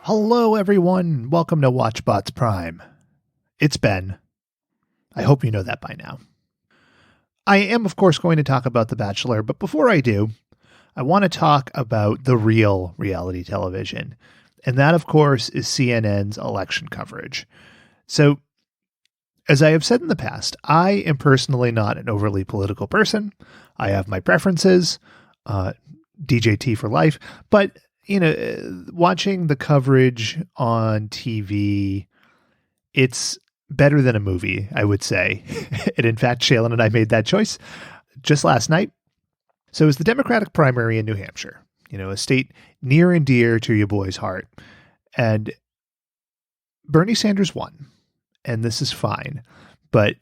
Hello, everyone. Welcome to Watchbots Prime. It's Ben. I hope you know that by now. I am, of course, going to talk about The Bachelor, but before I do, I want to talk about the real reality television. And that, of course, is CNN's election coverage. So, as I have said in the past, I am personally not an overly political person. I have my preferences, DJT for life, but watching the coverage on TV, it's better than a movie, I would say. And in fact, Shaylin and I made that choice just last night. So it was the Democratic primary in New Hampshire, a state near and dear to your boy's heart. And Bernie Sanders won, and this is fine. But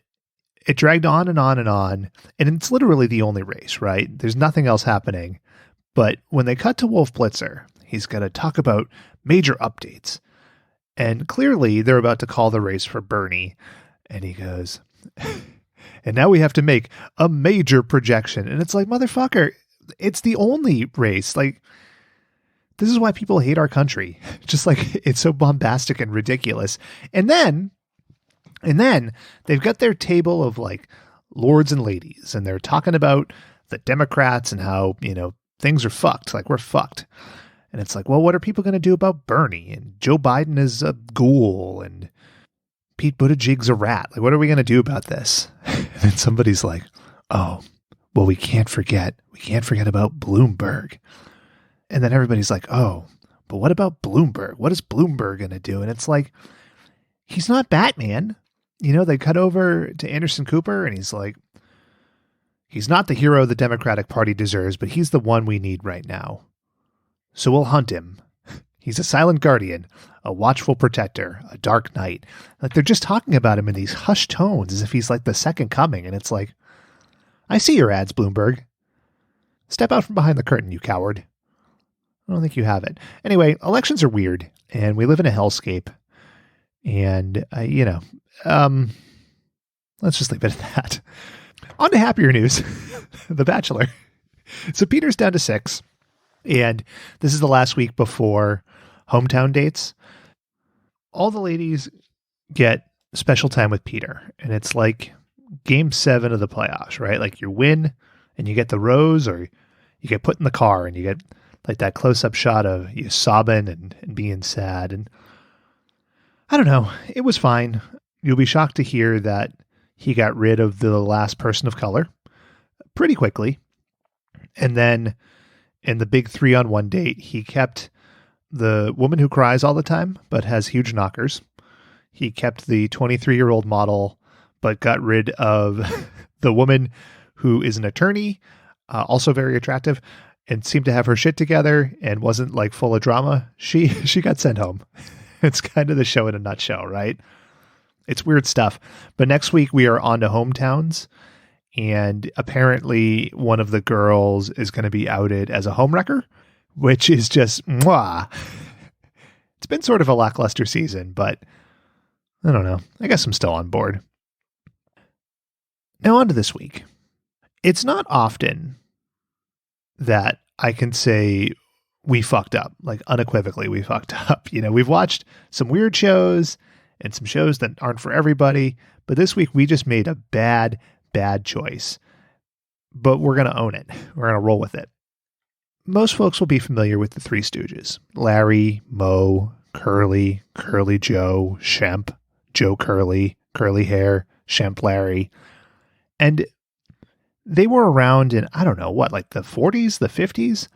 it dragged on and on and on. And it's literally the only race, right? There's nothing else happening. But when they cut to Wolf Blitzer, he's going to talk about major updates. And clearly they're about to call the race for Bernie. And he goes, and now we have to make a major projection. And it's like, motherfucker, it's the only race. Like, this is why people hate our country. Just like it's so bombastic and ridiculous. And then they've got their table of like lords and ladies. And they're talking about the Democrats and how, things are fucked. Like, we're fucked. And it's like, well, what are people going to do about Bernie? And Joe Biden is a ghoul and Pete Buttigieg's a rat. Like, what are we going to do about this? And then somebody's like, oh, well, we can't forget about Bloomberg. And then everybody's like, oh, but what about Bloomberg? What is Bloomberg going to do? And it's like, he's not Batman. They cut over to Anderson Cooper and he's like, he's not the hero the Democratic Party deserves, but he's the one we need right now. So we'll hunt him. He's a silent guardian, a watchful protector, a dark knight. Like, they're just talking about him in these hushed tones as if he's like the second coming. And it's like, I see your ads, Bloomberg. Step out from behind the curtain, you coward. I don't think you have it. Anyway, elections are weird and we live in a hellscape. And, let's just leave it at that. On to happier news. The Bachelor. So Peter's down to 6. And this is the last week before hometown dates. All the ladies get special time with Peter. And it's like game 7 of the playoffs, right? Like, you win and you get the rose, or you get put in the car and you get like that close-up shot of you sobbing and being sad. And I don't know. It was fine. You'll be shocked to hear that he got rid of the last person of color pretty quickly. And then in the big 3-on-1 date, he kept the woman who cries all the time, but has huge knockers. He kept the 23-year-old model, but got rid of the woman who is an attorney, also very attractive, and seemed to have her shit together and wasn't like full of drama. She got sent home. It's kind of the show in a nutshell, right? It's weird stuff. But next week we are on to hometowns. And apparently one of the girls is going to be outed as a homewrecker, which is just mwah. It's been sort of a lackluster season, but I don't know. I guess I'm still on board. Now on to this week. It's not often that I can say we fucked up, like unequivocally we fucked up. We've watched some weird shows and some shows that aren't for everybody, but this week we just made a bad choice, but we're going to own it. We're going to roll with it. Most folks will be familiar with the Three Stooges: Larry, Moe, Curly, Curly Joe, Shemp, Joe Curly, Curly Hair, Shemp Larry. And they were around in, I don't know what, like the 40s, the 50s?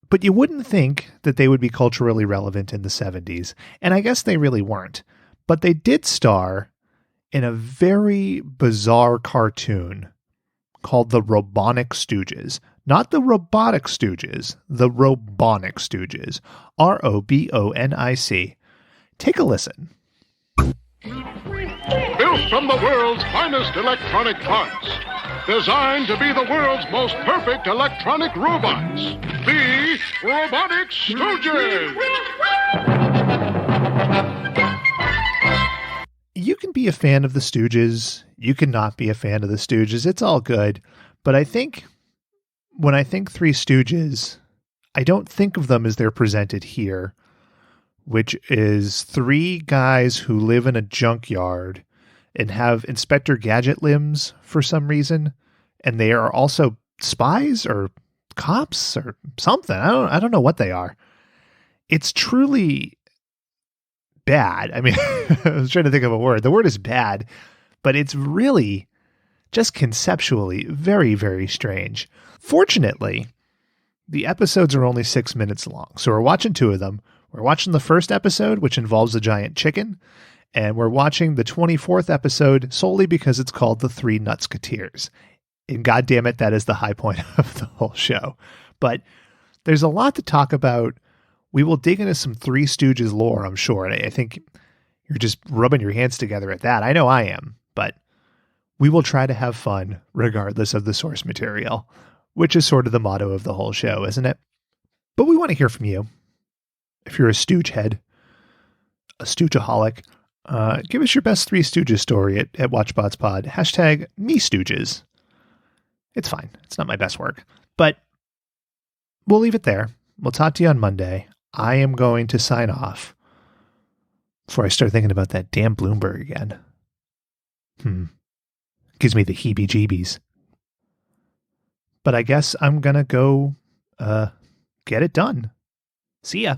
But you wouldn't think that they would be culturally relevant in the 70s. And I guess they really weren't. But they did star in a very bizarre cartoon called the Robonic Stooges. Not the Robotic Stooges, the Robonic Stooges. Robonic. Take a listen. Built from the world's finest electronic parts. Designed to be the world's most perfect electronic robots. The Robonic Stooges. You can be a fan of the Stooges. You can not be a fan of the Stooges. It's all good. But I think when I think Three Stooges, I don't think of them as they're presented here. which is 3 guys who live in a junkyard and have Inspector Gadget limbs for some reason. And they are also spies or cops or something. I don't know what they are. It's truly bad. I mean, I was trying to think of a word. The word is bad, but it's really just conceptually very, very strange. Fortunately, the episodes are only 6 minutes long. So we're watching 2 of them. We're watching the first episode, which involves a giant chicken, and we're watching the 24th episode solely because it's called The Three Nutsketeers. And goddamn it, that is the high point of the whole show. But there's a lot to talk about. We will dig into some Three Stooges lore, I'm sure. And I think you're just rubbing your hands together at that. I know I am, but we will try to have fun regardless of the source material, which is sort of the motto of the whole show, isn't it? But we want to hear from you. If you're a Stooge head, a Stoogeaholic, give us your best Three Stooges story at Watchbots Pod. Hashtag #MeStooges. It's fine. It's not my best work, but we'll leave it there. We'll talk to you on Monday. I am going to sign off before I start thinking about that damn Bloomberg again. Gives me the heebie-jeebies. But I guess I'm going to go get it done. See ya.